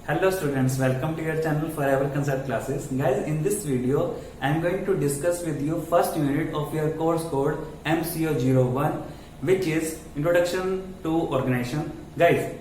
Hello students, welcome to your channel Forever Concept Classes. Guys, in this video, I am going to discuss with you first unit of your course code MCO01, which is Introduction to Organization. Guys,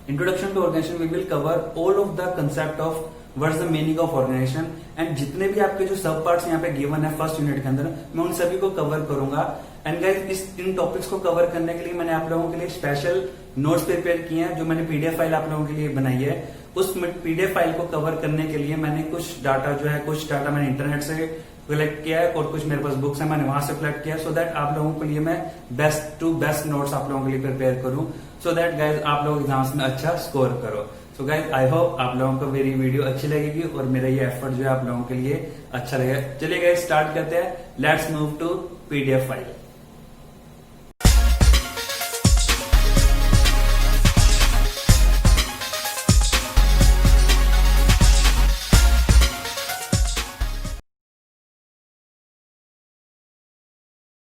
Introduction to Organization, we will cover all of the concept of what's the meaning of organization and जितने भी आपके जो सब parts यहाँ पे given है first unit के अंदर, मैं उन सभी को कवर करूंगा. एंड गाइस, इन टॉपिक्स को कवर करने के लिए मैंने आप लोगों के लिए स्पेशल नोट्स प्रिपेयर किए हैं, जो मैंने पीडीएफ फाइल आप लोगों के लिए बनाई है. उस पीडीएफ फाइल को कवर करने के लिए मैंने कुछ डाटा मैंने इंटरनेट से कलेक्ट किया है और कुछ मेरे पास बुक्स है, मैंने वहां से कलेक्ट किया, सो दैट आप लोगों के लिए मैं बेस्ट टू बेस्ट नोट्स आप लोगों के लिए प्रिपेयर करूं, सो दैट गाइज आप लोग एग्जाम्स में अच्छा स्कोर करो. सो गाइज, आई होप आप लोगों को मेरी वीडियो अच्छी लगेगी और मेरा ये एफर्ट जो है आप लोगों के लिए अच्छा लगेगा. चलिए गाइज, स्टार्ट करते हैं. Let's move to PDF file.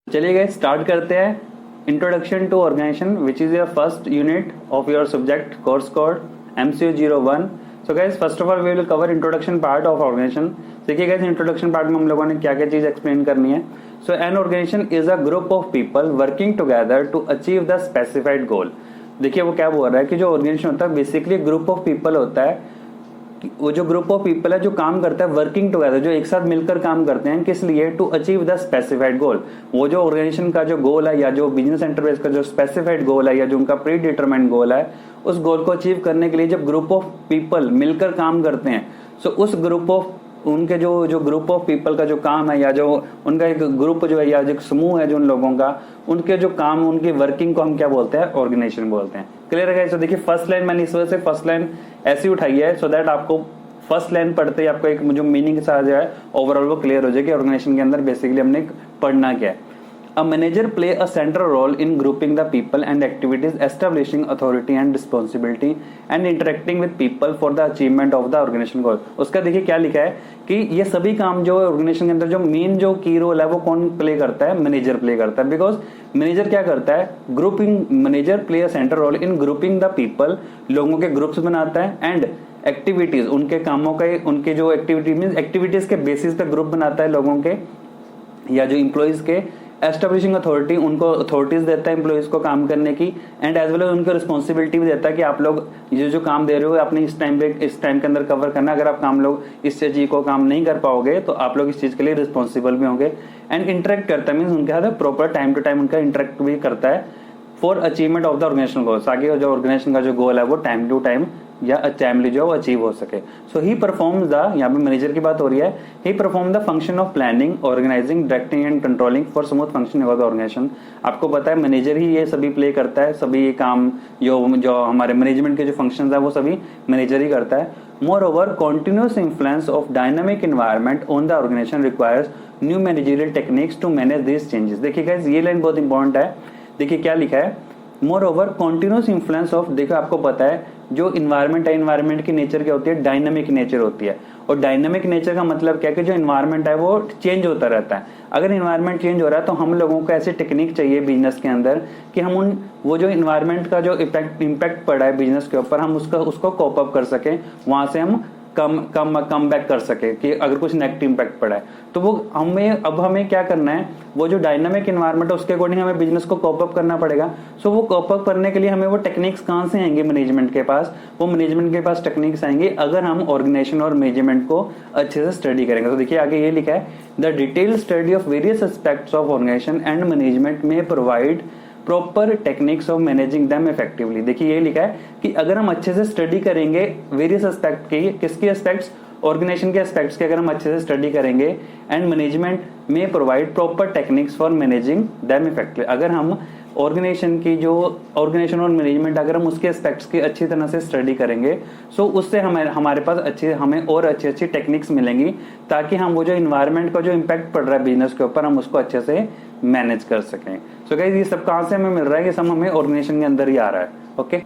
चलिए गाइस, स्टार्ट करते हैं. Introduction to organisation, which is your first unit of your subject course code MCO01. So guys, first of all we will cover introduction part of organisation. देखिए guys, introduction part में हम लोगों ने क्या क्या चीज एक्सप्लेन करनी है. So an organisation is a group of people working together to achieve the specified goal. देखिए वो क्या बोल रहा है कि जो ऑर्गेनाइजेशन होता है बेसिकली ग्रुप ऑफ पीपल होता है. वो जो ग्रुप ऑफ पीपल है जो काम करता है वर्किंग टुगेदर, जो एक साथ मिलकर काम करते हैं, किस लिए? टू अचीव द स्पेसिफाइड गोल. वो जो ऑर्गेनाइजेशन का जो गोल है या जो बिजनेस एंटरप्राइज का जो स्पेसिफाइड गोल है या जो उनका प्री डिटरमाइंड गोल है, उस गोल को अचीव करने के लिए जब ग्रुप ऑफ पीपल मिलकर काम करते हैं, सो उस ग्रुप ऑफ उनके जो ग्रुप ऑफ पीपल का जो काम है या जो उनका एक ग्रुप जो है या जो समूह है जो उन लोगों का, उनके जो काम उनकी वर्किंग को हम क्या बोलते हैं? ऑर्गेनाइजेशन बोलते हैं. क्लियर है? तो देखिए फर्स्ट लाइन मैंने इस वजह से फर्स्ट लाइन ऐसी उठाई है सो दैट आपको फर्स्ट लाइन पढ़ते ही आपको एक जो मीनिंग के साथ जो है ओवरऑल वो क्लियर हो जाए कि ऑर्गेनाइजेशन के अंदर बेसिकली हमने पढ़ना क्या है. A manager play a central role in grouping the people and activities, establishing authority and responsibility, and interacting with people for the achievement of the organization goal. उसका देखिए क्या लिखा है कि ये सभी काम जो ऑर्गेनाइजेशन के अंदर जो मेन जो की रोल है वो कौन प्ले करता है? मैनेजर प्ले करता है. बिकॉज मैनेजर क्या करता है? Grouping. Manager play a central role in grouping the people, लोगों के ग्रुप्स बनाता है, एंड एक्टिविटीज, उनके कामों के उनके जो एक्टिविटी मीन एक्टिविटीज के बेसिस पे ग्रुप बनाता है लोगों के या जो इम्प्लॉइज के. एस्टेब्लिशिंग अथॉरिटी, उनको अथॉरिटीज देता है एम्प्लॉइज को काम करने की, एंड एज वेल एज उनको रिस्पॉन्सिबिलिटी भी देता है कि आप लोग जो काम दे रहे हो आपने इस टाइम के अंदर कवर करना. अगर आप काम लोग इस चीज को काम नहीं कर पाओगे तो आप लोग इस चीज के लिए रिस्पॉन्सिबल भी होंगे. एंड इंटरेक्ट करता है मीन उनके साथ प्रॉपर टाइम टू टाइम उनका इंटरेक्ट भी करता है for achievement of the organisation goal, ताकि जो ऑर्गेनाइजेशन का जो गोल है वो टाइम टू टाइम या टाइमली जो अचीव हो सके. सो ही परफॉर्म्स द, यहाँ पे मैनेजर की बात हो रही है, he perform the function of planning, organising, directing and controlling for smooth functioning of the organisation. आपको पता है मैनेजर ही ये सभी प्ले करता है, सभी काम जो हमारे मैनेजमेंट के जो फंक्शंस है वो सभी मैनेजर ही करता है. Moreover, continuous influence of dynamic environment on the organization requires new managerial techniques to manage these changes. देखिए guys, ये लाइन बहुत इंपॉर्टेंट है. देखिए क्या लिखा है? More over continuous influence of, देखो आपको पता है जो इन्वायरमेंट है, इन्वायरमेंट की नेचर क्या होती है? डायनामिक नेचर होती है. और डायनामिक नेचर का मतलब क्या है कि जो इन्वायरमेंट है वो चेंज होता रहता है. अगर इन्वायरमेंट चेंज हो रहा है तो हम लोगों को ऐसी टेक्निक चाहिए बिजनेस के अंदर कि हम वो जो इन्वायरमेंट का जो इम्पैक्ट पड़ा है बिजनेस के ऊपर, हम उसको कोप अप कर सकें, वहां से हम कम बैक कर सके कि अगर कुछ नेगेटिव इम्पैक्ट पड़ा है तो वो हमें क्या करना है? वो जो डायनामिक एनवायरनमेंट है उसके अकॉर्डिंग हमें बिजनेस को कॉप अप करना पड़ेगा. सो वो कॉप अप करने के लिए हमें वो टेक्निक्स कहां से आएंगे? मैनेजमेंट के पास. वो मैनेजमेंट के पास टेक्निक्स आएंगे अगर हम ऑर्गेनाइजेशन और मैनेजमेंट को अच्छे से स्टडी करेंगे. तो देखिए आगे ये लिखा है, the detail study of various aspects of organisation and management में provide proper techniques of managing them effectively. देखिए ये लिखा है कि अगर हम अच्छे से स्टडी करेंगे वेरियस एस्पेक्ट के, किसके एस्पेक्ट्स? ऑर्गेनाइजेशन के एस्पेक्ट्स के अगर हम अच्छे से स्टडी करेंगे, एंड मैनेजमेंट में provide proper techniques for managing them effectively. अगर हम ऑर्गेनाइजेशन की जो ऑर्गेनाइजेशन और मैनेजमेंट अगर हम उसके एस्पेक्ट्स की अच्छी तरह से स्टडी करेंगे, सो उससे हमारे पास हमें और अच्छी टेक्निक्स मिलेंगी ताकि हम वो जो इन्वायरमेंट का जो इम्पैक्ट पड़ रहा है बिजनेस के ऊपर हम उसको अच्छे से मैनेज कर सकें. सो गाइस, ये सब कहां से हमें मिल रहा है? कि सब हमें ऑर्गेनाइजेशन के अंदर ही आ रहा है. ओके,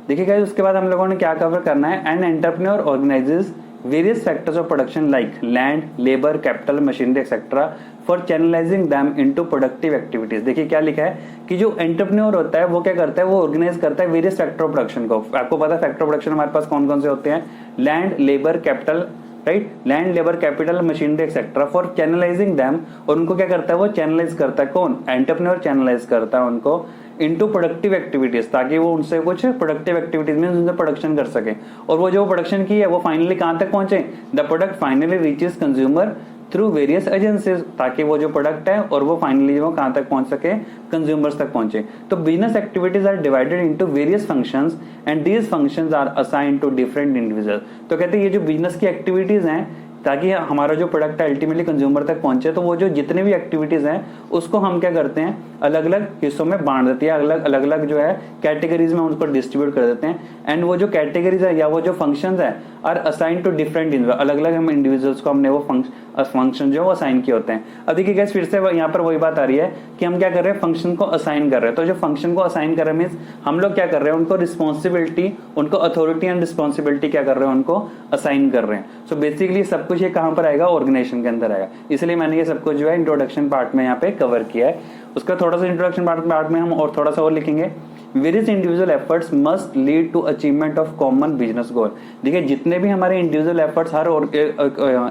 देखिए गाइस, उसके बाद हम लोगों ने क्या कवर करना है? An entrepreneur organises various factors of production like land, labour, capital, machinery etcetera for channelising them into productive activities. देखिए क्या लिखा है कि जो एंटरप्रेन्योर होता है वो क्या करता है, वो ऑर्गेनाइज करता है वेरियस फैक्टर ऑफ प्रोडक्शन को। आपको पता है फैक्टर ऑफ प्रोडक्शन हमारे पास कौन कौन से होते हैं, land, labour, capital, right, land, labour, capital, machinery etcetera for channelising them, और उनको क्या करता है, वो चैनलाइज करता है, कौन, एंटरप्रेन्योर चैनलाइज करता है उनको इनटू प्रोडक्टिव एक्टिविटीज, ताकि वो उनसे कुछ प्रोडक्टिव एक्टिविटीज में उनसे प्रोडक्शन कर सके, और वो जो प्रोडक्शन की है वो फाइनली कहां तक पहुंचे, the product finally reaches consumer through various agencies, ताकि वो जो प्रोडक्ट है और वो फाइनली वो कहां तक पहुंच सके, कंज्यूमर्स तक पहुंचे। तो business activities are divided into various functions and these functions are assigned to different individual. तो कहते हैं ये जो बिजनेस की एक्टिविटीज हैं, ताकि हमारा जो प्रोडक्ट है अल्टीमेटली कंज्यूमर तक पहुंचे, तो वो जो जितने भी एक्टिविटीज हैं उसको हम क्या करते हैं, अलग अलग हिस्सों में बांट देते हैं, अलग अलग जो है कैटेगरीज में उनको डिस्ट्रीब्यूट कर देते हैं। एंड वो जो कैटेगरीज है या वो जो फंक्शंस है are assign to different individual, अलग अलग हम इंडिविजुअल्स को हमने वो फंक्शन जो असाइन किए होते हैं। अब देखिए गाइस, फिर से यहाँ पर वही बात आ रही है कि हम क्या कर रहे हैं, फंक्शन को असाइन कर रहे हैं। तो जो फंक्शन को असाइन कर रहे हैं मीन्स हम लोग क्या कर रहे हैं, उनको रिस्पॉन्सिबिलिटी, उनको अथॉरिटी एंड रिस्पॉन्सिबिलिटी क्या कर रहे हैं, उनको असाइन कर रहे हैं। सो बेसिकली सब कुछ ये कहां पर आएगा, ऑर्गेनाइजेशन के अंदर आएगा। इसलिए मैंने ये सब कुछ जो है इंट्रोडक्शन पार्ट में यहाँ पे कवर किया है। उसका थोड़ा सा इंट्रोडक्शन पार्ट में हम और थोड़ा सा और लिखेंगे। Various individual efforts must lead to achievement of common business goal. देखिए जितने भी हमारे इंडिविजुअल एफर्ट्स हर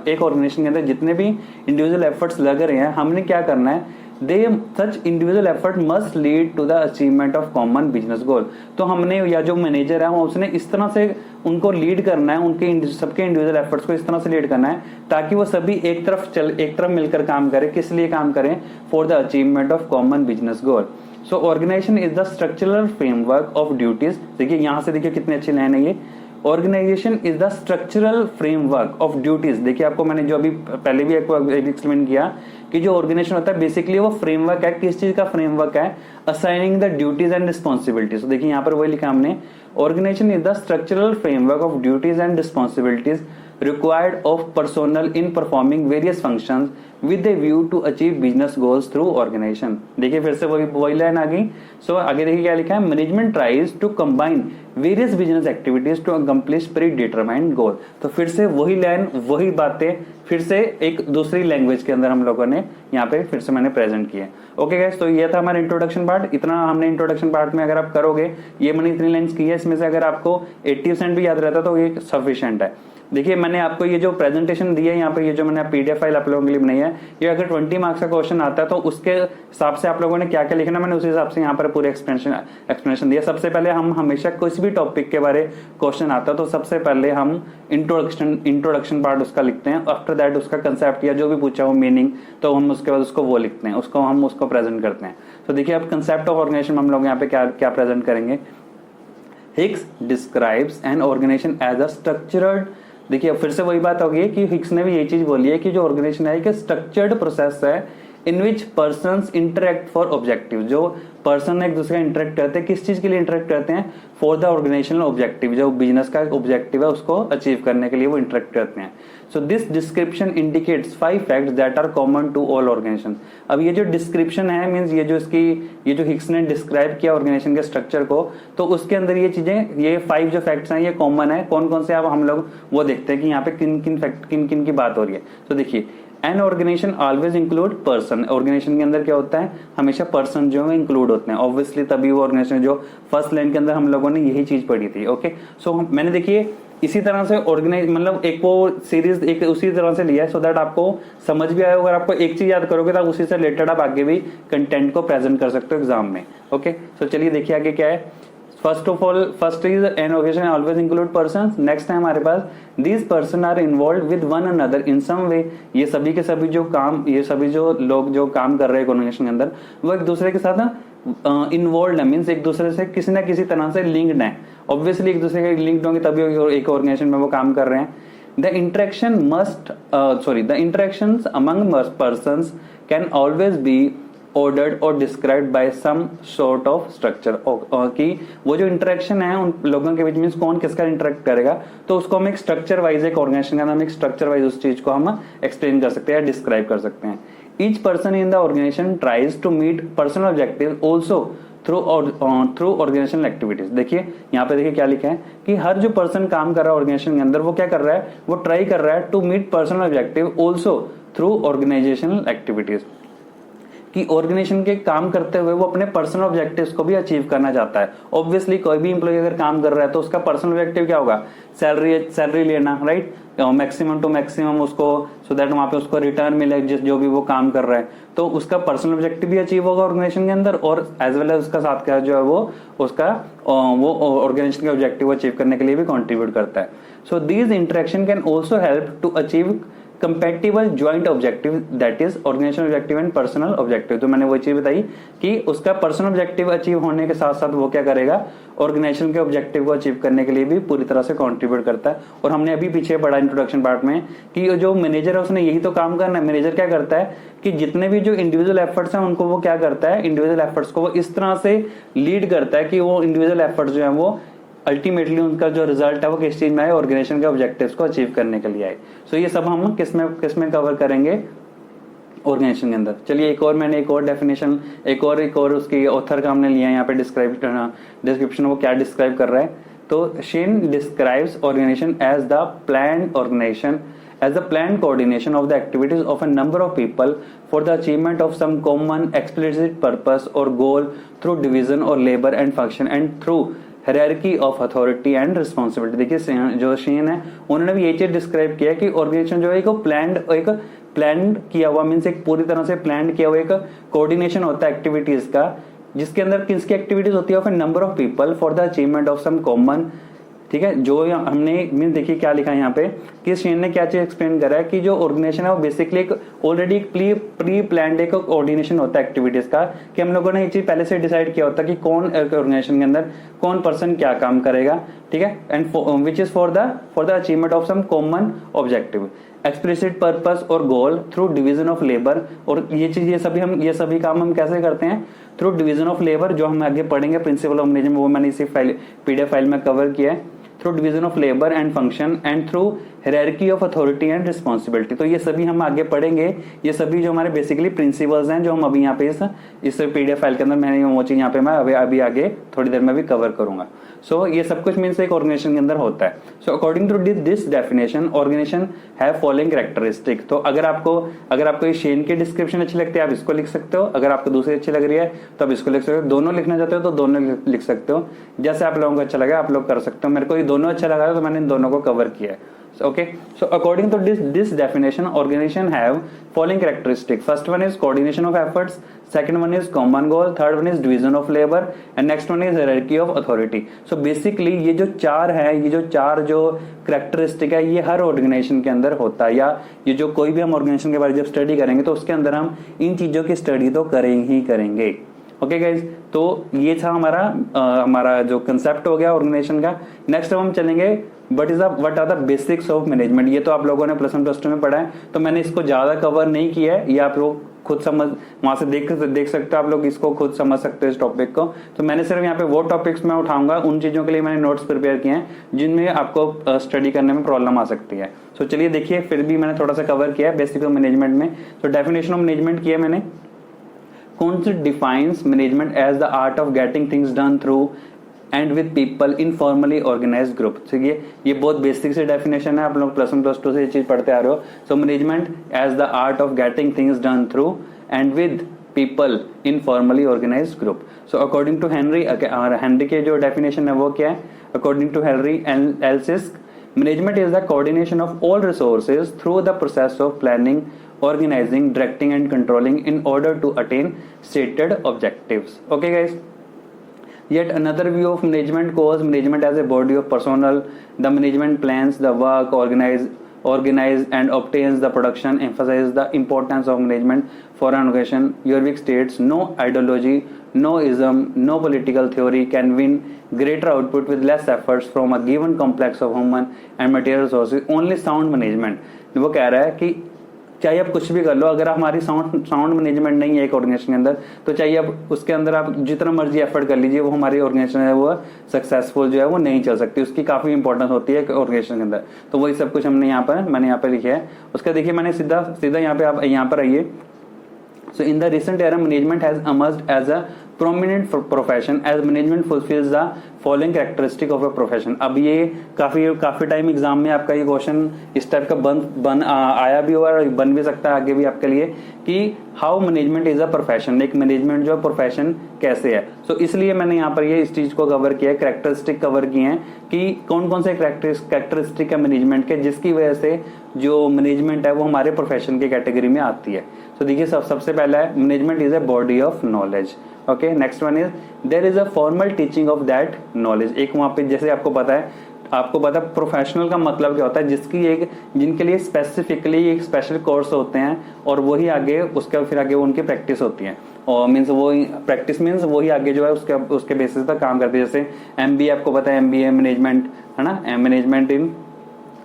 एक ऑर्गेनाइजेशन के अंदर जितने भी इंडिविजुअल एफर्ट्स लग रहे हैं, हमने क्या करना है, they such individual effort must lead to the achievement of common business goal. तो हमने या जो मैनेजर है उसने इस तरह से उनको लीड करना है, उनके सबके इंडिविजुअल एफर्ट्स को इस तरह से लीड करना है ताकि वो सभी एक तरफ मिलकर काम करें। किस लिए काम करें, for the achievement of common business goal. So organisation is the structural framework of duties. देखिए यहां से देखिए कितनी अच्छी लाइन है ये, organisation is the structural framework of duties. देखिए आपको मैंने जो अभी पहले भी एक्सप्लेन किया कि जो ऑर्गेनाइजेशन होता है बेसिकली वो फ्रेमवर्क है। किस चीज का फ्रेमवर्क है, assigning the duties and responsibilities. तो देखिए यहाँ पर वही लिखा हमने, organisation is the structural framework of duties and responsibilities required of personnel in performing various functions with a view to achieve business goals through organization। देखिए फिर से वही लाइन आ गई। सो आगे देखिए क्या लिखा है, management tries to combine various business activities to accomplish predetermined goal. तो फिर से वही लाइन वही बातें फिर से एक दूसरी लैंग्वेज के अंदर हम लोगों ने यहाँ पे फिर से मैंने प्रेजेंट किया। ओके गाइस, तो ये था हमारा इंट्रोडक्शन पार्ट। इतना हमने इंट्रोडक्शन पार्ट में अगर आप करोगे, ये मैंने इतनी लाइन्स की है, इसमें से अगर आपको 80% भी याद रहता तो ये सफिशिएंट है। देखिए मैंने आपको ये जो प्रेजेंटेशन दी है यहाँ पे, ये जो मैंने पीडीएफ फाइल आप लोगों के लिए बनाई है, ये अगर 20 मार्क्स का क्वेश्चन आता है तो उसके हिसाब से आप लोगों ने क्या क्या लिखना, मैंने उसी हिसाब से यहाँ पर पूरे एक्सप्लेनेशन दिया। सबसे पहले हम हमेशा कुछ भी टॉपिक के बारे क्वेश्चन आता है तो सबसे पहले हम इंट्रोडक्शन पार्ट उसका लिखते हैं। आफ्टर दैट उसका कंसेप्ट या जो भी पूछा हो मीनिंग, तो हम उसके बाद उसको वो लिखते हैं, उसको प्रेजेंट करते हैं। तो देखिए अब कंसेप्ट ऑफ ऑर्गेनाइजेशन हम लोग यहाँ पे क्या प्रेजेंट करेंगे। Hicks describes an organisation as a structured. देखिए फिर से वही बात होगी कि हिक्स ने भी ये चीज बोली है कि जो ऑर्गेनाइजेशन है कि स्ट्रक्चर्ड प्रोसेस है इन विच पर्सन्स इंटरेक्ट फॉर ऑब्जेक्टिव। जो पर्सन एक दूसरे का इंटरेक्ट करते हैं, किस चीज के लिए इंटरेक्ट करते हैं, फॉर द ऑर्गेनाइजेशनल ऑब्जेक्टिव। जो बिजनेस का ऑब्जेक्टिव है उसको अचीव करने के लिए वो इंटरेक्ट करते हैं। So this description indicates 5 facts that are common to all organisation. अब ये जो डिस्क्रिप्शन है मींस ये जो हिक्स ने डिस्क्राइब किया ऑर्गेनाइजेशन के स्ट्रक्चर को, तो उसके अंदर ये चीजें, ये 5 जो फैक्ट्स हैं ये कॉमन है। कौन कौन से, अब हम लोग वो देखते हैं कि यहाँ पे किन किन की बात हो रही है। तो देखिए an organisation always include person. Organisation के अंदर क्या होता है, हमेशा पर्सन जो है इंक्लूड होते हैं। ऑब्वियसली तभी वो ऑर्गेनाइजेशन, जो फर्स्ट लाइन के अंदर हम लोगों ने यही चीज पढ़ी थी। ओके, सो मैंने देखिए इसी तरह से ऑर्गेनाइज मतलब एक वो सीरीज एक उसी तरह से लिया है, सो दैट आपको समझ भी आए। अगर आपको एक चीज याद करोगे तो उसी से रिलेटेड आप आगे भी कंटेंट को प्रेजेंट कर सकते हो एग्जाम में। ओके, सो चलिए देखिए आगे क्या है। First is an organisation always include persons. Next है हमारे पास, these person are involve with one another in some way. ये सभी के सभी जो लोग जो काम कर रहे हैं ऑर्गेनाइजेशन के अंदर, वो एक दूसरे के साथ इन्वॉल्व है, मीन्स एक दूसरे से किसी ना किसी तरह से लिंक्ड है। ऑब्वियसली एक दूसरे के लिंक्ड होंगे तभी एक ऑर्गेनाइजेशन में वो काम कर रहे हैं। The interactions among persons can always be ordered और described by some sort of structure. कि वो जो इंटरेक्शन है उन लोगों के बीच में कौन किसका इंटरेक्ट करेगा, तो उसको हम एक स्ट्रक्चर वाइज, एक ऑर्गेनाइजेशन का नाम एक स्ट्रक्चर वाइज उस चीज को हम एक्सप्लेन कर सकते हैं या डिस्क्राइब कर सकते हैं। Each person in the organisation tries to meet personal objective also through organisational activities. देखिए यहाँ पे देखिए क्या लिखा है कि हर जो पर्सन काम कर रहा है ऑर्गेनाइजेशन के अंदर वो क्या कर रहा है, वो ट्राई कर रहा है to meet personal objective also through organisational activities, कि ऑर्गेनाइजेशन के काम करते हुए वो अपने पर्सनल ऑब्जेक्टिव्स को भी अचीव करना चाहता है। ऑब्वियसली कोई भी इंप्लॉय अगर काम कर रहा है तो उसका पर्सनल ऑब्जेक्टिव क्या होगा, सैलरी लेना, राइट, मैक्सिमम टू मैक्सिमम उसको, सो दैट वहां पे उसको रिटर्न मिले जो भी वो काम कर रहा है, तो उसका पर्सनल ऑब्जेक्टिव भी अचीव होगा ऑर्गेनाइजेशन के अंदर, और एज वेल एज उसका साथ का जो है वो उसका वो ऑर्गेनाइजेशन के ऑब्जेक्टिव अचीव करने के लिए भी कॉन्ट्रीब्यूट करता है। So these interaction can also help to achieve compatible joint objective, that is organisational objective and personal objective. तो मैंने वो चीज बताई कि उसका पर्सनल ऑब्जेक्टिव अचीव होने के साथ साथ वो क्या करेगा, ऑर्गेनाइजेशन के ऑब्जेक्टिव को अचीव करने के लिए भी पूरी तरह से कंट्रीब्यूट करता है। और हमने अभी पीछे पढ़ा इंट्रोडक्शन पार्ट में कि जो मैनेजर है उसने यही तो काम करना है। मैनेजर क्या करता है कि जितने भी जो इंडिविजुअल एफर्ट्स हैं उनको वो क्या करता है, इंडिविजुअल एफर्ट्स को वो इस तरह से लीड करता है कि वो इंडिविजुअल एफर्ट्स जो है वो अल्टीमेटली उनका जो रिजल्ट है वो किस चीज में आए, ऑर्गेनाइजेशन के ऑब्जेक्टिव्स को अचीव करने के लिए आए। सो ये सब हम किसमें कवर करेंगे, ऑर्गेनाइजेशन के अंदर। चलिए मैंने एक और डेफिनेशन, एक और उसकी ऑथर का हमने लिया है यहाँ पे डिस्क्रिप्शन, वो क्या डिस्क्राइब कर रहा है। तो Shane describes organisation as the planned organisation as the planned coordination of the activities of a number of people for the achievement of some common explicit purpose or goal through division or labor and function and through hierarchy of authority and responsibility। देखिए जो Shane है उन्होंने भी ये चीज describe किया कि organisation जो है एक प्लान किया हुआ, मीन्स एक पूरी तरह से प्लान किया हुआ एक कोऑर्डिनेशन होता है एक्टिविटीज का, जिसके अंदर किसकी एक्टिविटीज होती है, of a number of people for the achievement of some common, ठीक है। जो हमने मीन देखिए क्या लिखा है यहाँ पे कि शेन ने क्या चीज एक्सप्लेन करा है कि जो ऑर्गेनाइजेशन है वो बेसिकली एक ऑलरेडी प्री प्लान्ड एक कोऑर्डिनेशन होता है एक्टिविटीज का, कि हम लोगों ने ये चीज पहले से डिसाइड किया होता है कि कौन ऑर्गेनाइजेशन के अंदर कौन पर्सन क्या काम करेगा, ठीक है, and which is for the achievement of some common objective, explicit purpose और goal through division of labour. और ये सभी काम हम कैसे करते हैं, थ्रू डिवीजन ऑफ लेबर, जो हम आगे पढ़ेंगे प्रिंसिपल ऑफ मैनेजमेंट, वो मैंने इसी पीडीएफ फाइल में कवर किया है, through division of labour and function and through hierarchy of authority and responsibility. तो ये सभी हम आगे पढ़ेंगे, ये सभी जो हमारे बेसिकली प्रिंसिपल्स हैं जो हम अभी यहाँ पे इस पीडीएफ फाइल के अंदर मैंने वो चीज यहाँ पे मैं अभी आगे थोड़ी देर में भी कवर करूंगा। सो ये सब कुछ मीन्स एक ऑर्गेनाइजेशन के अंदर होता है। So according to this definition organisation have following characteristic. तो अगर आपको ये शेन की डिस्क्रिप्शन अच्छी लगती है आप इसको लिख सकते हो, अगर आपको दूसरी अच्छी लग रही है तो आप इसको लिख सकते हो, दोनों लिखना चाहते हो तो दोनों लिख सकते हो, जैसे आप लोगों को अच्छा लगा आप लोग कर सकते हो। मेरे को ये दोनों अच्छा लगा तो मैंने इन दोनों को कवर किया है। Okay, so according to this definition, organization have following characteristic. First one is coordination of efforts, second one is common goal, third one is division of labor, and next one is hierarchy of authority. So basically ये जो चार जो characteristic है ये हर organisation के अंदर होता है, या ये जो कोई भी हम ऑर्गेनाइजेशन के बारे में जब स्टडी करेंगे तो उसके अंदर हम इन चीजों की स्टडी तो करेंगे। ओके गाइज, तो ये था हमारा जो कंसेप्ट हो गया ऑर्गेनाइजेशन का। नेक्स्ट अब हम चलेंगे what are the basics of management. ये तो आप लोगों ने प्लस 1 प्लस 2 में पढ़ा है, तो मैंने इसको ज्यादा कवर नहीं किया है, ये आप लोग खुद समझ वहां से देख सकते हो, आप लोग इसको खुद समझ सकते हो इस टॉपिक को। तो मैंने सिर्फ यहाँ पे वो टॉपिक्स में उठाऊंगा, उन चीजों के लिए मैंने नोट्स प्रिपेयर किए हैं जिनमें आपको स्टडी करने में प्रॉब्लम आ सकती है। सो चलिए देखिए, फिर भी मैंने थोड़ा सा कवर किया है बेसिक ऑफ मैनेजमेंट में। तो डेफिनेशन ऑफ मैनेजमेंट किया मैंने, Concept defines management as the art of getting things done through and with people in formally organized group। तो ये बहुत बेसिक से डेफिनेशन है, आप लोग प्लस 1 प्लस 2 से ये चीज पढ़ते आ रहे हो। So management as the art of getting things done through and with people in formally organized group। So according to Henry के जो definition है वो क्या है, according to Henry Elsisk, management is the coordination of all resources through the process of planning, organizing, directing and controlling in order to attain stated objectives। Okay guys, yet another view of management calls management as a body of personnel। The management plans the work, organize and obtains the production, emphasizes the importance of management for an organization। Jorvik states, no ideology, no ism, no political theory can win greater output with less efforts from a given complex of human and material resources, only sound management। वो कह रहा है कि चाहे आप कुछ भी कर लो, अगर हमारी साउंड मैनेजमेंट नहीं है एक ऑर्गेनाइजेशन के अंदर, तो चाहिए आप उसके अंदर आप जितना मर्जी एफर्ट कर लीजिए, वो हमारी ऑर्गेनाइजेशन है वो सक्सेसफुल जो है वो नहीं चल सकती। उसकी काफी इंपॉर्टेंस होती है ऑर्गेनाइजेशन के अंदर। तो वही सब कुछ मैंने यहाँ पर लिखा है। उसका देखिए मैंने सीधा यहाँ पे, आप यहाँ पर आइए। So in the recent era, management has emerged as a prominent profession as management fulfils the following characteristic of a profession. अब ये काफी टाइम एग्जाम में आपका ये क्वेश्चन इस टाइप का आया भी हुआ और बन भी सकता है आगे भी आपके लिए कि how management is a profession, एक मैनेजमेंट जो प्रोफेशन कैसे है। सो इसलिए मैंने यहाँ पर ये इस चीज को कवर किया है, कैरेक्टरिस्टिक कवर किए हैं कि कौन कौन से कैरेक्टरिस्टिक है मैनेजमेंट के जिसकी वजह से जो मैनेजमेंट है वो हमारे प्रोफेशन की कैटेगरी में आती है। तो देखिए सबसे पहला है management is a body of knowledge. Okay, next one is there is a formal teaching of that knowledge. एक वहां पे जैसे आपको पता है प्रोफेशनल का मतलब क्या होता है, जिनके लिए स्पेसिफिकली एक स्पेशल कोर्स होते हैं और वही आगे फिर आगे उनकी प्रैक्टिस होती है और मीन्स वो प्रैक्टिस मीन्स वही आगे जो है उसके बेसिस पर काम करते हैं। जैसे MBA आपको पता है, MBA मैनेजमेंट है ना, management in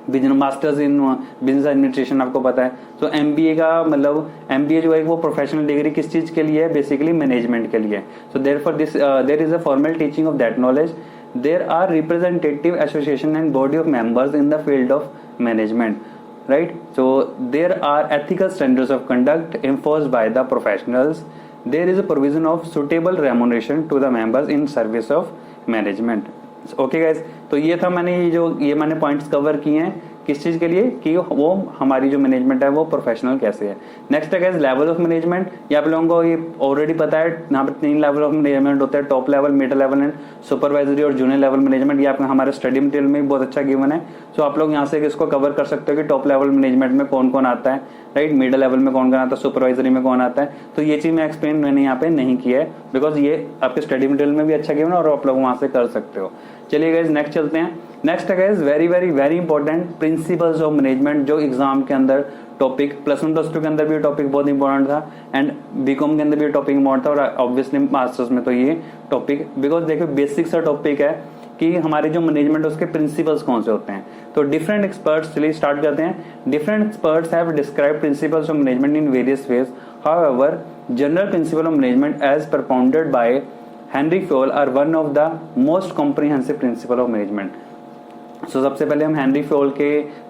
business, masters in business administration आपको पता है। तो MBA का मतलब MBA जो है वो प्रोफेशनल डिग्री किस चीज के लिए है, बेसिकली मैनेजमेंट के लिए। So therefore this there is a formal teaching of that knowledge. There are representative association and body of members in the field of management, right? So there are ethical standards of conduct enforced by the professionals. There is a provision of suitable remuneration to the members in service of management. Okay guys, तो ये था मैंने points cover किए हैं किस चीज के लिए कि वो हमारी जो मैनेजमेंट है वो प्रोफेशनल कैसे है। नेक्स्ट है गाइज लेवल ऑफ मैनेजमेंट। ये आप लोगों को ये ऑलरेडी पता है, यहाँ पर 3 लेवल ऑफ मैनेजमेंट होता है, top level, middle level and supervisory और जूनियर लेवल मैनेजमेंट। ये आपका हमारे स्टडी मटेरियल में भी बहुत अच्छा गिवन है। सो आप लोग यहाँ से इसको कवर कर सकते हो कि टॉप लेवल मैनेजमेंट में कौन कौन आता है, राइट, मिडिल लेवल में कौन कौन आता है, सुपरवाइजरी में कौन आता है। तो ये चीज मैं एक्सप्लेन मैंने यहाँ पे नहीं किया है बिकॉज ये आपके स्टडी मटेरियल में भी अच्छा गिवन है और आप लोग वहां से कर सकते हो। चलिए गाइज नेक्स्ट चलते हैं। नेक्स्ट है guys very important principles of management, जो एग्जाम के अंदर टॉपिक +1 +2 के अंदर भी टॉपिक बहुत इंपॉर्टेंट था एंड बीकॉम के अंदर भी टॉपिक इंपॉर्टेंट था और ऑब्वियसली मास्टर्स में तो ये टॉपिक बिकॉज देखो बेसिक सा टॉपिक है कि हमारे जो मैनेजमेंट उसके प्रिंसिपल्स कौन से होते हैं। तो डिफरेंट एक्सपर्ट्स, चलिए स्टार्ट करते हैं। Different experts have described principles of management in various ways, however general principle of management as propounded by Henry Fayol are one of the most comprehensive principle of management. So सबसे पहले हम Henry Fayol के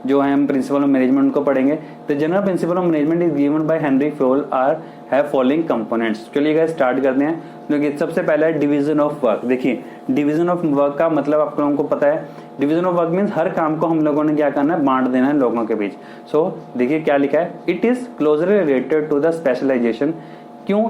जो है हम principal of management को पढ़ेंगे। The general principle of management is given by Henry Fayol are have following components. चलिए गाइस स्टार्ट करते हैं। क्योंकि सबसे पहला है डिवीजन ऑफ वर्क। देखिए डिवीजन ऑफ वर्क का मतलब आप लोगों को पता है, डिवीजन ऑफ वर्क मीन्स हर काम को हम लोगों ने क्या करना है, बांट देना है लोगों के बीच। सो देखिए क्या लिखा है, it is closely related to the specialisation. क्यों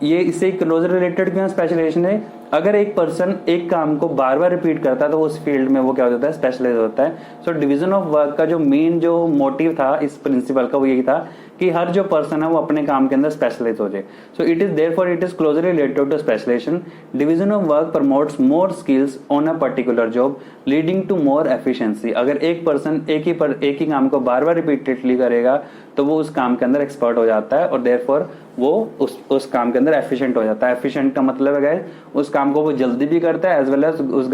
ये इससे क्लोजर रिलेटेड क्यों स्पेशलाइजेशन है? अगर एक पर्सन एक काम को बार बार रिपीट करता है तो उस फील्ड में वो क्या हो जाता है, स्पेशलाइज होता है। सो डिवीजन ऑफ वर्क का जो मेन जो मोटिव था इस प्रिंसिपल का वो यही था कि हर जो पर्सन है वो अपने काम के अंदर स्पेशलाइज हो जाए। So it is therefore it is closely related to specialisation. Division of work promotes more skills on a particular job leading to more efficiency. अगर एक पर्सन एक ही काम को बार बार रिपीटेडली करेगा तो वो उस काम के अंदर एक्सपर्ट हो जाता है और देयरफॉर वो उस काम के अंदर एफिशिएंट हो जाता है। एफिशिएंट का मतलब है गाइस उस काम को वो जल्दी भी करता है एज वेल एज उस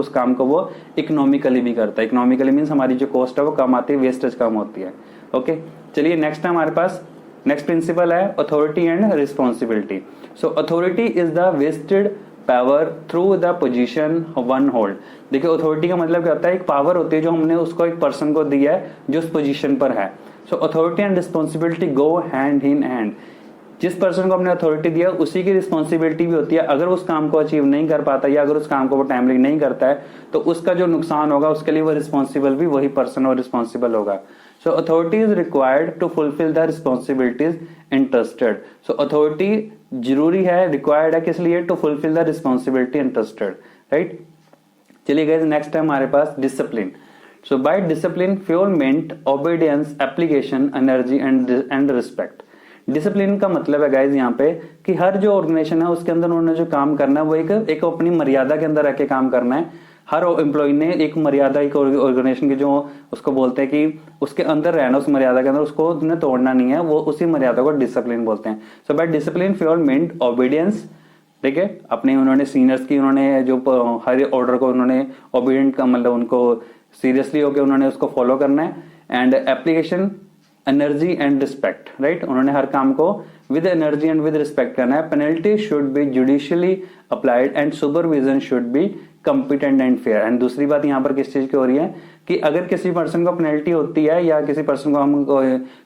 काम को वो इकोनॉमिकली भी करता है। इकोनॉमिकली मीन्स हमारी जो कॉस्ट है वो कम आती है, वेस्टेज कम होती है। ओके चलिए नेक्स्ट हमारे पास नेक्स्ट प्रिंसिपल है authority and responsibility. So authority is the wasted power through the position one hold. देखिए अथॉरिटी का मतलब क्या होता है, एक पावर होती है जो हमने उसको एक पर्सन को दिया है जो उस पोजीशन पर है। So authority and responsibility go hand in hand. जिस पर्सन को हमने अथॉरिटी दिया उसी की रिस्पॉन्सिबिलिटी भी होती है। अगर उस काम को अचीव नहीं कर पाता या अगर उस काम को वो टाइमली नहीं करता है तो उसका जो नुकसान होगा उसके लिए वो रिस्पॉन्सिबल भी वही पर्सन और रिस्पॉन्सिबल होगा। So authority is required to fulfil the responsibilities interested. So authority जरूरी है, रिक्वायर्ड है किस लिए, to fulfil the responsibility interested, right. चलिए गाइस नेक्स्ट है हमारे पास discipline. So by discipline Fayol meant obedience, application, energy and respect. Discipline का मतलब है गाइज यहाँ पे कि हर जो ऑर्गेनाइजेशन है उसके अंदर उन्होंने जो काम करना है वो एक अपनी मर्यादा के अंदर रह के काम करना है। हर एम्प्लॉय ने एक मर्यादा, एक ऑर्गेनाइजेशन की जो उसको बोलते हैं कि उसके अंदर रहना, उस मर्यादा के अंदर उसको उन्हें तोड़ना नहीं है, वो उसी मर्यादा को डिसिप्लिन बोलते हैं। सो by discipline Fayol meant obedience, ठीक है, अपने उन्होंने सीनियर्स की उन्होंने जो हर ऑर्डर को उन्होंने ओबीडियंट का मतलब उनको सीरियसली होकर उन्होंने उसको फॉलो करना है। And application, energy and respect, right, उन्होंने हर काम को with energy and with respect करना है। Penalty should be judicially applied and supervision should be competent and fair. And दूसरी बात यहाँ पर किस चीज की हो रही है कि अगर किसी पर्सन को पेनल्टी होती है या किसी पर्सन को हम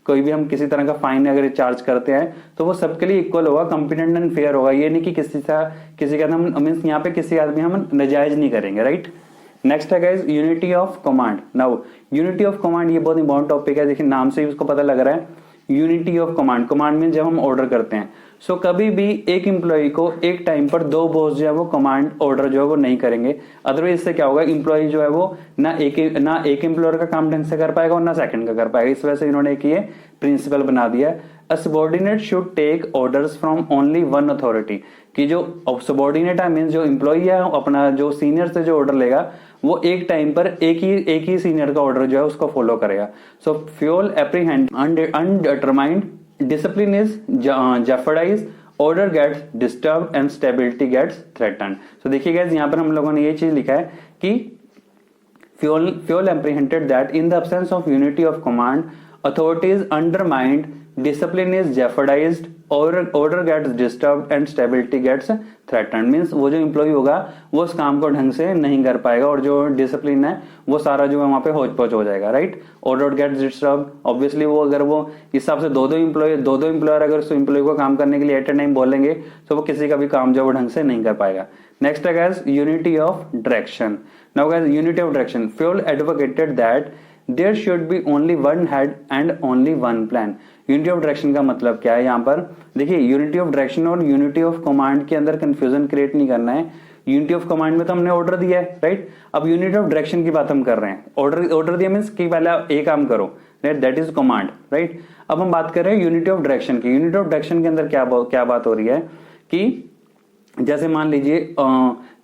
कोई भी हम किसी तरह का फाइन अगर चार्ज करते हैं तो वो सबके लिए इक्वल होगा, कॉम्पिटेंट एंड फेयर होगा। ये नहीं कि किसी का हम मीन्स यहाँ पे किसी आदमी हम नाजायज नहीं करेंगे, राइट। नेक्स्ट है guys unity of command. Now unity of command ये बहुत इंपॉर्टेंट टॉपिक है। देखिए नाम से ही उसको पता लग रहा है यूनिटी ऑफ कमांड। कमांड में जब हम ऑर्डर करते हैं सो कभी भी एक एम्प्लॉय को एक टाइम पर दो बॉस जो है वो कमांड ऑर्डर जो है वो नहीं करेंगे। अदरवाइज इससे क्या होगा, एम्प्लॉय जो है वो ना एक एम्प्लॉयर का काम ढंग से कर पाएगा और ना सेकंड का कर पाएगा। इस वजह से इन्होंने एक ये प्रिंसिपल बना दिया है, a subordinate should take orders from only one authority, कि जो सबॉर्डिनेट है मीन जो एम्प्लॉय है अपना जो सीनियर से जो ऑर्डर लेगा वो एक टाइम पर एक ही सीनियर का ऑर्डर जो है उसको फॉलो करेगा। सो fuel apprehend undetermined discipline is jeopardized, order gets disturbed and stability gets threatened। so देखिए गाइस यहाँ पर हम लोगों ने ये चीज लिखा है कि fuel apprehended that in the absence of unity of command authority is undermined, discipline is jeopardized, order gets disturbed and stability gets threatened। Means वो जो एम्प्लॉय होगा वो उस काम को ढंग से नहीं कर पाएगा और जो डिसिप्लिन है वो सारा जो है वहां पे होच पोच हो जाएगा, right. Order gets disturb, obviously वो अगर वो हिसाब से दो दो एम्प्लॉयर अगर उस एम्प्लॉय को काम करने के लिए एट ए टाइम बोलेंगे तो वो किसी का भी काम जो वो ढंग से नहीं कर पाएगा। नेक्स्ट है guys unity of direction. Now guys unity of direction, Fayol advocated that there should be only one head and only one plan. Unity of direction का मतलब क्या है यहाँ पर, देखिए यूनिटी ऑफ डायरेक्शन और यूनिटी ऑफ कमांड के अंदर कंफ्यूजन क्रिएट नहीं करना है। यूनिटी ऑफ कमांड में तो हमने ऑर्डर दिया है, राइट। अब यूनिटी ऑफ डायरेक्शन की बात हम कर रहे हैं। ऑर्डर दिया मीन्स कि पहले आप एक काम करो, right, that is command, right. अब हम बात कर रहे हैं यूनिटी ऑफ डायरेक्शन की। यूनिटी ऑफ डायरेक्शन के अंदर क्या बात हो रही है कि जैसे मान लीजिए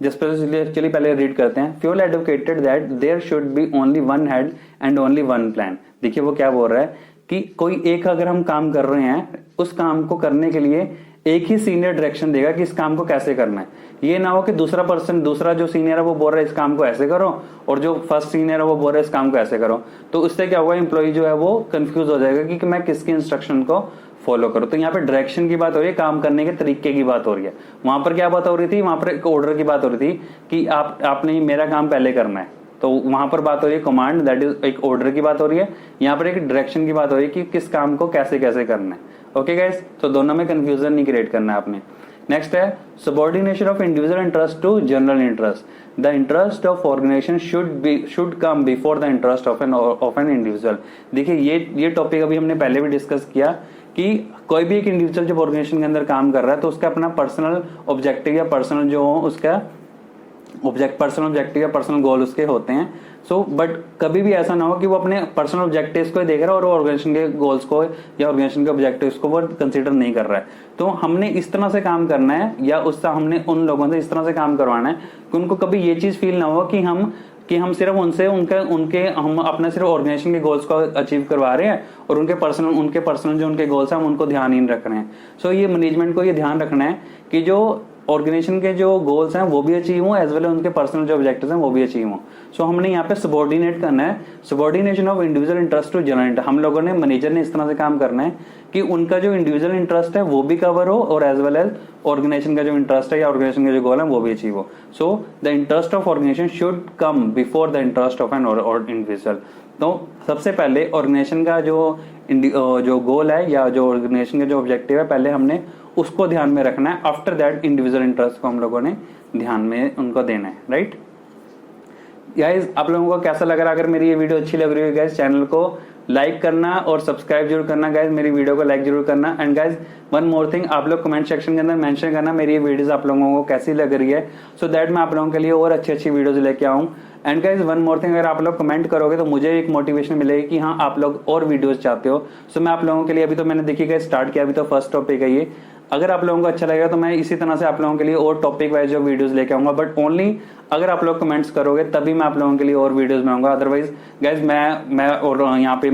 चलिए पहले रीड करते हैं। Fayol advocated that there should be only one head and only one plan. देखिए वो क्या बोल रहा है कि कोई एक अगर हम काम कर रहे हैं उस काम को करने के लिए एक ही सीनियर डायरेक्शन देगा कि इस काम को कैसे करना है। ये ना हो कि दूसरा जो सीनियर है वो बोल रहा है इस काम को ऐसे करो और जो फर्स्ट सीनियर है वो बोल रहा है इस काम को ऐसे करो। तो उससे क्या होगा, एम्प्लॉय जो है वो कंफ्यूज हो जाएगा कि मैं किसके इंस्ट्रक्शन को फॉलो करो। तो यहाँ पे डायरेक्शन की बात हो रही है, काम करने के तरीके की बात हो रही है। वहां पर क्या बात हो रही थी, वहां पर एक ऑर्डर की बात हो रही थी कि आपने मेरा काम पहले करना है। तो वहां पर बात हो रही है कमांड, दैट इज एक ऑर्डर की बात हो रही है। यहाँ पर एक डायरेक्शन की बात हो रही है कि किस काम को कैसे कैसे करना है। ओके गाइस, तो दोनों में कंफ्यूजन नहीं क्रिएट करना है आपने। नेक्स्ट है subordination of individual interest to general interest. The interest of organisation should come before the interest of an individual. देखिए ये टॉपिक अभी हमने पहले भी डिस्कस किया कि कोई भी एक इंडिविजुअल जब ऑर्गेनाइजेशन के अंदर काम कर रहा है तो उसका अपना पर्सनल ऑब्जेक्टिव या पर्सनल जो हो उसका पर्सनल ऑब्जेक्टिव या पर्सनल गोल उसके होते हैं। बट कभी भी ऐसा ना हो कि वो अपने पर्सनल ऑब्जेक्टिव्स को देख रहा है और वो ऑर्गेनाइजेशन के गोल्स को या ऑर्गेनाइजेशन के ऑब्जेक्टिव्स को वो कंसीडर नहीं कर रहा है। तो हमने इस तरह से काम करना है या उससे हमने उन लोगों से इस तरह से काम करवाना है कि उनको कभी ये चीज फील ना हो कि हम सिर्फ उनसे हम अपना सिर्फ ऑर्गेनाइजेशन के गोल्स को अचीव करवा रहे हैं और उनके पर्सनल जो उनके गोल्स हैं हम उनको ध्यान नहीं रख रहे हैं। ये मैनेजमेंट को ये ध्यान रखना है कि जो ऑर्गेनाइजेशन के जो गोल्स हैं वो भी अचीव हो एज वेल उनके पर्सनल जो ऑब्जेक्टिव्स हैं वो भी अचीव हो। हमने यहाँ पे सबऑर्डिनेट करना है, subordination of individual interest to general interest. हम लोगों ने मैनेजर ने इस तरह से काम करना है कि उनका जो इंडिविजुअल इंटरेस्ट है वो भी कवर हो और एज वेल एज ऑर्गेनाइजेशन का जो इंटरेस्ट है या ऑर्गेनाइजेशन के जो गोल है वो भी अचीव हो। The interest of organisation should come before the interest of an individual. तो सबसे पहले ऑर्गेनाइजेशन का जो गोल है या जो ऑर्गेनाइजेशन का जो ऑब्जेक्टिव है पहले हमने उसको ध्यान में रखना है। आफ्टर दैट इंडिविजुअल इंटरेस्ट को हम लोगों ने ध्यान में उनको देना है, राइट। गाइस आप लोगों को कैसा लग रहा है? अगर मेरी ये वीडियो अच्छी लग रही है गाइस चैनल को लाइक करना और सब्सक्राइब जरूर करना गाइस, मेरी वीडियो को लाइक जरूर करना। And guys one more thing, आप लोग कमेंट सेक्शन के अंदर मेंशन करना मेरी ये वीडियोस आप लोगों को कैसी लग रही है, सो दैट मैं आप लोगों के लिए और अच्छी वीडियोस लेके आऊं। And guys one more thing, अगर आप लोग कमेंट करोगे तो मुझे एक मोटिवेशन मिलेगी कि हाँ आप लोग और वीडियोस चाहते हो। मैं आप लोगों के लिए अभी तो मैंने देखिए गाइस स्टार्ट किया, अभी तो फर्स्ट टॉपिक है ये। अगर आप लोगों को अच्छा लगेगा तो मैं इसी तरह से आप लोगों के लिए और टॉपिक वाइज जो वीडियोस लेके आऊंगा, बट ओनली अगर आप लोग कमेंट्स करोगे तभी मैं आप लोगों के लिए और वीडियोस में आऊंगा। अदरवाइज गाइज मैं और यहाँ पे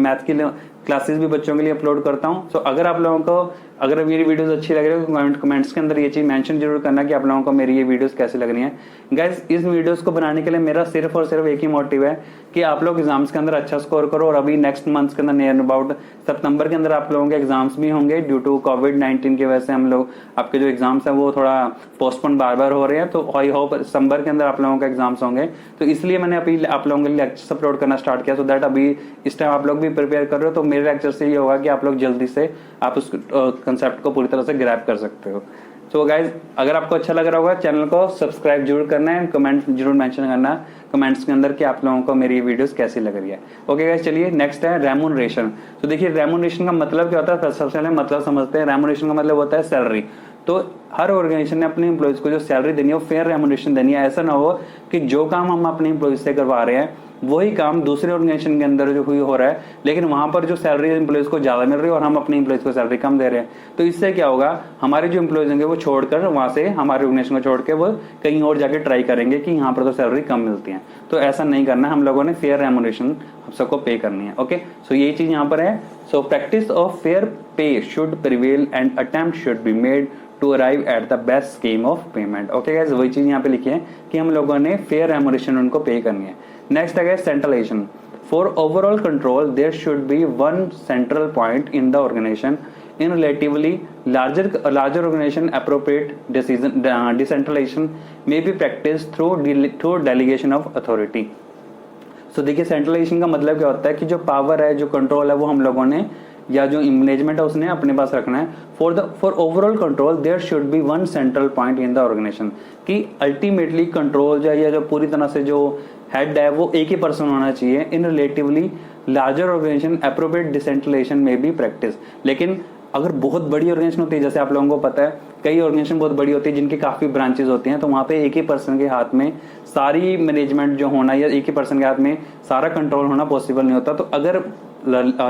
क्लासेस भी बच्चों के लिए अपलोड करता हूँ। सो अगर आप लोगों को अगर मेरी वीडियोस अच्छी लग रही है तो कमेंट्स के अंदर ये चीज़ मेंशन जरूर करना कि आप लोगों को मेरी ये वीडियोस कैसी लग रही हैं। गाइस इस वीडियोस को बनाने के लिए मेरा सिर्फ और सिर्फ एक ही मोटिव है कि आप लोग एग्जाम्स के अंदर अच्छा स्कोर करो। और अभी नेक्स्ट मंथ के अंदर नियर अबाउट सितंबर के अंदर आप लोगों के एग्जाम्स भी होंगे। ड्यू टू कोविड-19 की वजह से हम लोग आपके जो एग्जाम्स हैं वो थोड़ा पोस्टपोन बार बार हो रहे हैं। तो आई होप सितंबर के अंदर आप लोगों के एग्जाम्स होंगे। तो इसलिए मैंने अभी आप लोगों के लिए लेक्चर्स अपलोड करना स्टार्ट किया, सो दैट अभी इस टाइम आप लोग भी प्रिपेयर कर रहे हो तो मेरे लेक्चर से ये होगा कि आप लोग जल्दी से आप उस कंसेप्ट को पूरी तरह से ग्रैब कर सकते हो। सो गाइज अगर आपको अच्छा लग रहा होगा चैनल को सब्सक्राइब जरूर करना है, कमेंट जरूर मेंशन करना कमेंट्स के अंदर कि आप लोगों को मेरी वीडियोस कैसी लग रही है। ओके गाइज, चलिए नेक्स्ट है रेम्यूनरेशन। तो देखिए रेम्यूनरेशन का मतलब क्या होता है, सबसे पहले मतलब समझते हैं। रेम्यूनरेशन का मतलब होता है सैलरी। तो हर ऑर्गेनाइजेशन ने अपने एम्प्लॉयज को जो सैलरी देनी है वो फेयर रेम्यूनरेशन देनी है। ऐसा ना हो कि जो काम हम अपने एम्प्लॉयज से करवा रहे हैं वही काम दूसरे ऑर्गेनाइजेशन के अंदर जो हो रहा है, लेकिन वहां पर जो सैलरी एम्प्लॉयज को ज्यादा मिल रही है और हम अपने एम्प्लॉयज को सैलरी कम दे रहे हैं। तो इससे क्या होगा, हमारे जो एम्प्लॉयज होंगे वो छोड़कर वहां से हमारे ऑर्गेनाइजेशन को छोड़ के वो कहीं और जाके ट्राई करेंगे कि यहाँ पर तो सैलरी कम मिलती है। तो ऐसा नहीं करना, हम लोगों ने फेयर रेम्यूनरेशन हम सबको पे करनी है। ओके, सो ये चीज यहाँ पर है। So practice of fair pay should prevail and attempt should be made to arrive at the best scheme of payment. Okay guys, वही चीज यहाँ पे लिखी है कि हम लोगों ने फेयर रेम्यूनरेशन उनको पे करनी है। नेक्स्ट है centralisation. For overall control there should be one central point in the organisation. In relatively larger organization, appropriate decentralization may be practiced through delegation of authority. So देखिए सेंट्रलाइजेशन का मतलब क्या होता है कि जो पावर है, जो कंट्रोल है वो हम लोगों ने या जो मैनेजमेंट है उसने अपने पास रखना है। For overall control there should be one central point in the organisation, कि अल्टीमेटली कंट्रोल जो है या जो पूरी तरह से जो हेड है वो एक ही पर्सन होना चाहिए। In relatively larger organisation appropriate decentralisation में भी प्रैक्टिस। लेकिन अगर बहुत बड़ी ऑर्गेनाइजेशन होती है, जैसे आप लोगों को पता है कई ऑर्गेनाइजेशन बहुत बड़ी होती है जिनकी काफी ब्रांचेस होती हैं, तो वहां पे एक ही पर्सन के हाथ में सारी मैनेजमेंट जो होना या एक ही पर्सन के हाथ में सारा कंट्रोल होना पॉसिबल नहीं होता। तो अगर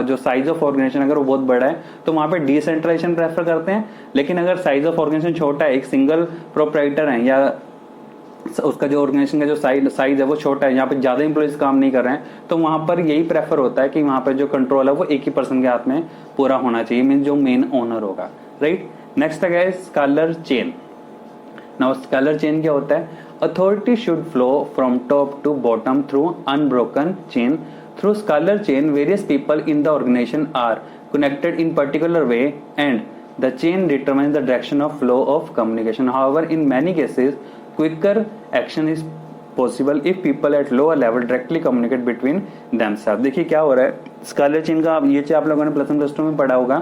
जो साइज ऑफ ऑर्गेनाइजेशन अगर वो बहुत बड़ा है तो वहां पे डिसेंट्रलाइजेशन प्रेफर करते हैं। लेकिन अगर साइज ऑफ ऑर्गेनाइजेशन छोटा है, एक सिंगल प्रोप्राइटर है या उसका जो ऑर्गेनाइजेशन का जो साइज है वो छोटा है, यहाँ पे ज्यादा एम्प्लॉइज काम नहीं कर रहे हैं, तो वहां पर यही प्रेफर होता है कि वहां पर जो कंट्रोल है वो एक ही पर्सन के हाथ में पूरा होना चाहिए, मीन जो मेन ओनर होगा। राइट, नेक्स्ट है scalar chain. Now scalar chain क्या होता है? Authority should flow from top to bottom through unbroken chain. Through scalar chain various people in the organisation are connected in particular way and the chain determines the direction of flow of communication. However, in many cases quicker action is possible if people at lower level directly communicate between themselves. देखिए क्या हो रहा है, scalar chain का ये चीज आप लोगों ने प्लस वन प्लस टू में पढ़ा होगा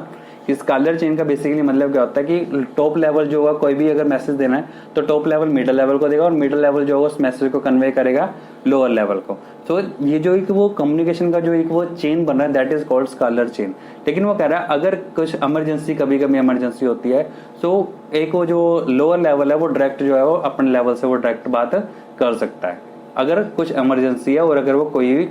कि स्कॉलर चेन का बेसिकली मतलब क्या होता है कि टॉप लेवल जो होगा, कोई भी अगर मैसेज देना है तो टॉप लेवल मिडिल लेवल को देगा और मिडिल लेवल जो होगा उस मैसेज को कन्वे करेगा लोअर लेवल को। तो ये जो एक वो कम्युनिकेशन का जो एक वो चेन बन रहा है that is called scholar chain. लेकिन वो कह रहा है अगर कुछ इमरजेंसी, कभी कभी इमरजेंसी होती है, तो एक वो जो लोअर लेवल है वो डायरेक्ट जो है वो अपने लेवल से वो डायरेक्ट बात कर सकता है अगर कुछ इमरजेंसी है। और अगर वो कोई भी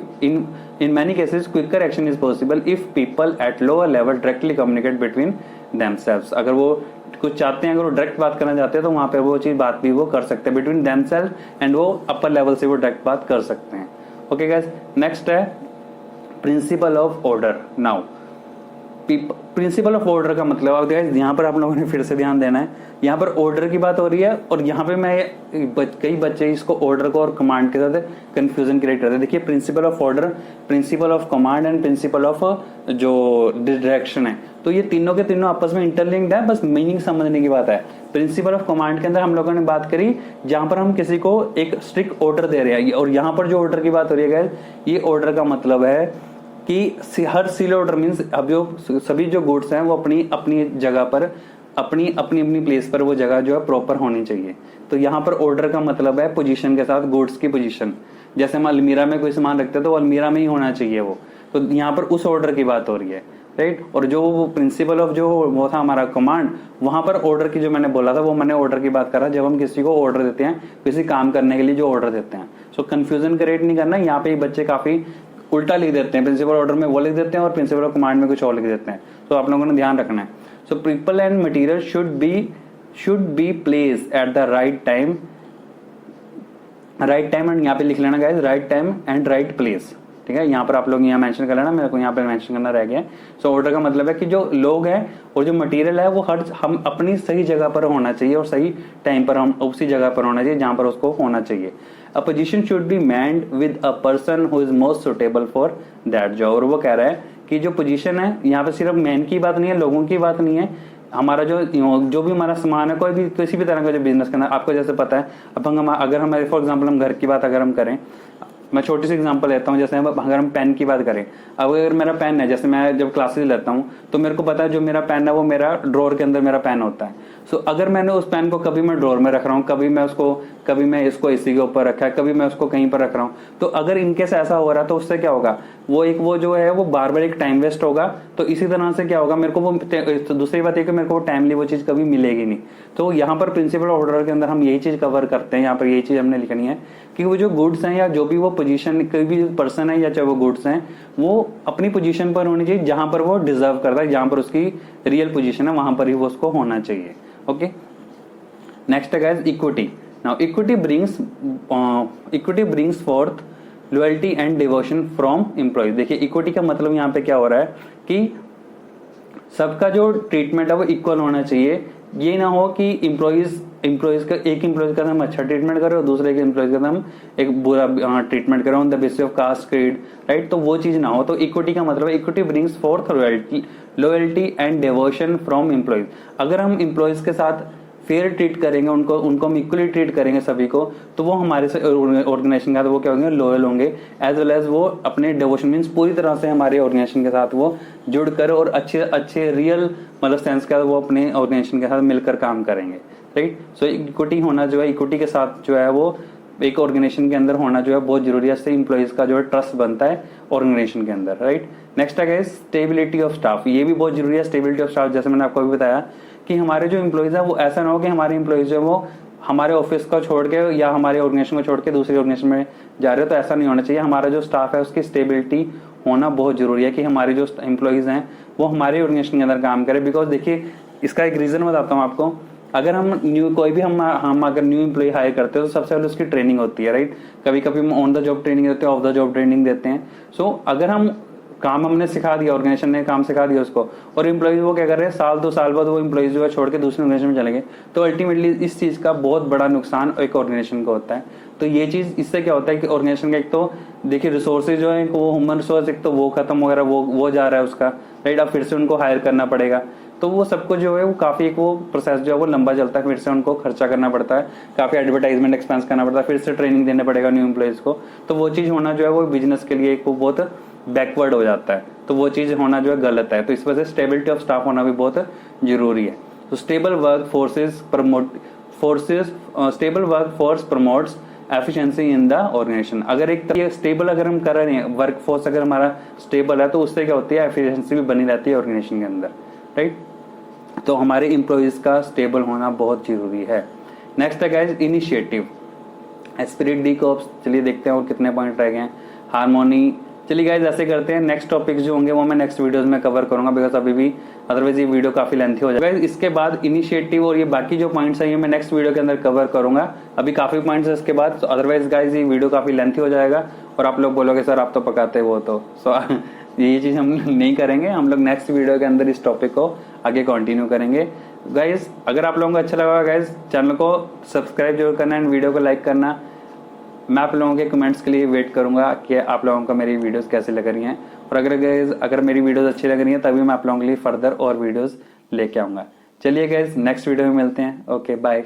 in many cases quicker action is possible if people at lower level directly communicate between themselves. अगर वो कुछ चाहते हैं, अगर वो डायरेक्ट बात करना चाहते हैं तो वहां पे वो चीज बात भी वो कर सकते हैं बिटवीन देमसेल्व्स एंड वो अपर लेवल से वो डायरेक्ट बात कर सकते हैं। ओके गाइस, नेक्स्ट है principle of order. Now principle of order का मतलब अब गाइस यहाँ पर आप लोगों ने फिर से ध्यान देना है, यहाँ पर ऑर्डर की बात हो रही है और यहाँ पे मैं कई बच्चे इसको ऑर्डर को और कमांड के साथ कंफ्यूजन क्रिएट करते हैं। देखिए principle of order, principle of command and principle of जो डायरेक्शन है, तो ये तीनों के तीनों आपस में इंटरलिंक्ड है, बस मीनिंग समझने की बात है। प्रिंसिपल ऑफ कमांड के अंदर हम लोगों ने बात करी जहां पर हम किसी को एक स्ट्रिक्ट ऑर्डर दे रहे हैं, और यहाँ पर जो ऑर्डर की बात हो रही है ये ऑर्डर का मतलब है कि हर सील ऑर्डर मीन्स अब जो सभी जो गुड्स हैं वो अपनी अपनी जगह पर अपनी अपनी अपनी प्लेस पर वो जगह जो है प्रॉपर होनी चाहिए। तो यहाँ पर ऑर्डर का मतलब है पोजीशन के साथ गुड्स की पोजीशन। जैसे हम अलमीरा में कोई सामान रखते हैं तो अलमीरा में ही होना चाहिए वो, तो यहाँ पर उस ऑर्डर की बात हो रही है। राइट, और जो वो प्रिंसिपल ऑफ जो वो था हमारा कमांड, वहां पर ऑर्डर की जो मैंने बोला था वो मैंने ऑर्डर की बात कर रहा, जब हम किसी को ऑर्डर देते हैं किसी काम करने के लिए जो ऑर्डर देते हैं। सो कंफ्यूजन क्रिएट नहीं करना, यहाँ पे बच्चे काफी उल्टा लिख देते हैं, प्रिंसिपल ऑर्डर में वो लिख देते हैं और प्रिंसिपल ऑफ कमांड में कुछ और लिख देते हैं, तो आप लोगों ने ध्यान रखना है। So people and material should be place at the right time and यहाँ पे लिख लेना guys right time and right place. ठीक है, यहाँ पर आप लोग यहाँ मेंशन कर लेना, मेरे को यहाँ पर मेंशन करना रह गया। सो ऑर्डर का मतलब है कि जो लोग हैं और जो मटेरियल है वो हम अपनी सही जगह पर होना चाहिए और सही टाइम पर हम उसी जगह पर होना चाहिए जहाँ पर उसको होना चाहिए। A position should be manned with a person who is most suitable for that job. और वो कह रहा है कि जो पोजीशन है यहाँ पे सिर्फ मैन की बात नहीं है, लोगों की बात नहीं है, हमारा जो भी हमारा सामान है, कोई भी किसी भी तरह का जो बिजनेस करना है, आपको जैसे पता है, अब हम अगर हमारे फॉर एग्जांपल हम घर की बात अगर हम करें, मैं छोटी सी एग्जांपल लेता हूँ, जैसे अगर हम पेन की बात करें, अब अगर मेरा पेन है, जैसे मैं जब क्लासेस लेता हूँ तो मेरे को पता है जो मेरा पेन है वो मेरा ड्रॉर के अंदर मेरा पेन होता है। सो अगर मैंने उस पेन को कभी मैं ड्रॉर में रख रहा हूँ, कभी मैं इसको एसी के ऊपर रखा है, कभी मैं उसको कहीं पर रख रहा हूँ, तो अगर इनकेस ऐसा हो रहा है तो उससे क्या होगा, वो जो है वो बार बार एक टाइम वेस्ट होगा। तो इसी तरह से क्या होगा, मेरे को वो तो दूसरी बात है कि मेरे को टाइमली वो चीज़ कभी मिलेगी नहीं। तो यहाँ पर प्रिंसिपल ऑर्डर के अंदर हम यही चीज़ कवर करते हैं, यहाँ पर यही चीज़ हमने लिखनी है कि वो जो गुड्स हैं या जो भी वो पोजीशन, कोई भी पर्सन है या चाहे वो गुड्स हैं, वो अपनी पोजीशन पर होनी चाहिए जहां पर वो डिजर्व करता है, जहां पर उसकी रियल पोजीशन है वहां पर ही वो उसको होना चाहिए। ओके, नेक्स्ट है guys equity. Now equity brings fourth loyalty and devotion from employees. देखिए इक्विटी का मतलब यहाँ पे क्या हो रहा है कि सबका जो ट्रीटमेंट है वो इक्वल होना चाहिए। ये ना हो कि एम्प्लॉयज का एक एम्प्लॉयज का हम अच्छा ट्रीटमेंट करें और दूसरे के एम्प्लॉयज का हम एक बुरा ट्रीटमेंट करें on the basis of caste creed, right. तो वो चीज ना हो। तो इक्विटी का मतलब है equity brings fourth loyalty and devotion from employees. अगर हम एम्प्लॉयज के साथ फेयर ट्रीट करेंगे, उनको हम इक्वली ट्रीट करेंगे सभी को, तो वो हमारे ऑर्गेनाइजेशन के साथ वो क्या होंगे, लॉयल होंगे, एज वेल एज वो अपने डिवोशन मीन्स पूरी तरह से हमारे ऑर्गेनाइजेशन के साथ वो जुड़कर और अच्छे रियल मतलब सेंस का वो अपने ऑर्गेनाइजेशन के साथ मिलकर काम करेंगे, राइट। सो इक्विटी होना जो है, इक्विटी के साथ जो है वो एक ऑर्गेनाइजेशन के अंदर होना जो है बहुत जरूरी है। इससे एम्प्लॉइज का जो है ट्रस्ट बनता है ऑर्गेनाइजेशन के अंदर, राइट। नेक्स्ट है स्टेबिलिटी ऑफ स्टाफ। ये भी बहुत जरूरी है, स्टेबिलिटी ऑफ स्टाफ। जैसे मैंने आपको भी बताया कि हमारे जो एम्प्लॉइज है वो ऐसा ना हो कि हमारे एम्प्लॉइज जो वो हमारे ऑफिस को छोड़ के या हमारे ऑर्गेनाइजेशन को छोड़ के दूसरी ऑर्गेनाइजेशन में जा रहे हो, तो ऐसा नहीं होना चाहिए। हमारा जो स्टाफ है उसकी स्टेबिलिटी होना बहुत जरूरी है कि हमारे जो एम्प्लॉइज हैं वो हमारे ऑर्गेनाइजेशन के अंदर काम करें। बिकॉज देखिए इसका एक रीजन बताता हूँ आपको। अगर हम अगर न्यू एम्प्लॉय हायर करते हैं तो सबसे पहले उसकी ट्रेनिंग होती है, राइट। कभी कभी हम ऑन द जॉब ट्रेनिंग देते हैं, ऑफ द जॉब ट्रेनिंग देते हैं। सो अगर हम काम हमने सिखा दिया, ऑर्गेनाइजेशन ने काम सिखा दिया उसको, और एम्प्लॉइज वो क्या कर रहे हैं, साल 2 साल बाद वो एम्प्लॉइज जो है छोड़ के दूसरे ऑर्गेनाइजेशन में चलेंगे, तो अल्टीमेटली इस चीज का बहुत बड़ा नुकसान एक ऑर्गेनाइजेशन को होता है। तो ये चीज इससे क्या होता है कि ऑर्गेनाइजेशन का एक तो देखिए रिसोर्सेज जो है वो ह्यूमन रिसोर्स एक तो वो खत्म वगैरह वो जा रहा है उसका, राइट। अब फिर से उनको हायर करना पड़ेगा, तो वो सबको जो है वो काफी एक वो प्रोसेस जो है वो लंबा चलता है। फिर से उनको खर्चा करना पड़ता है, काफी एडवर्टाइजमेंट एक्सपेंस करना पड़ता है, फिर से ट्रेनिंग देना पड़ेगा न्यू एम्प्लॉइज को। तो वो चीज होना जो है वो बिजनेस के लिए एक वो बहुत बैकवर्ड हो जाता है, तो वो चीज होना जो है गलत है। तो इस वजह से स्टेबिलिटी ऑफ स्टाफ होना भी बहुत जरूरी है। तो stable work force promotes efficiency in the organisation. अगर एक तरह स्टेबल अगर हम कर रहे हैं, वर्क फोर्स अगर हमारा स्टेबल है, तो उससे क्या होती है, एफिशिएंसी भी बनी रहती है ऑर्गेनाइजेशन के अंदर, राइट। तो हमारे एम्प्लॉइज का स्टेबल होना बहुत जरूरी है। नेक्स्ट है guys initiative, Spirit D corps. चलिए देखते हैं और कितने पॉइंट रह गए हैं। हार्मोनी। चलिए गाइस ऐसे करते हैं, नेक्स्ट टॉपिक्स जो होंगे वो मैं नेक्स्ट वीडियोस में कवर करूंगा, बिकॉज अभी भी अदरवाइज ये वीडियो काफी लेंथी हो जाएगा। इसके बाद इनिशिएटिव और ये बाकी जो पॉइंट्स हैं ये मैं नेक्स्ट वीडियो के अंदर कवर करूंगा। अभी काफी पॉइंट्स है इसके बाद, तो अदरवाइज गाइस ये वीडियो काफी लेंथी हो जाएगा और आप लोग बोलोगे सर आप तो पकाते वो तो ये चीज हम नहीं करेंगे। हम लोग नेक्स्ट वीडियो के अंदर इस टॉपिक को आगे कंटिन्यू करेंगे। गाइस अगर आप लोगों को अच्छा लगा गाइस, चैनल को सब्सक्राइब जरूर करना एंड वीडियो को लाइक करना। मैं आप लोगों के कमेंट्स के लिए वेट करूंगा कि आप लोगों को मेरी वीडियोस कैसे लग रही हैं, और अगर मेरी वीडियोस अच्छी लग रही हैं तभी मैं आप लोगों के लिए फर्दर और वीडियोस लेके आऊंगा। चलिए गाइस नेक्स्ट वीडियो में मिलते हैं। Okay bye.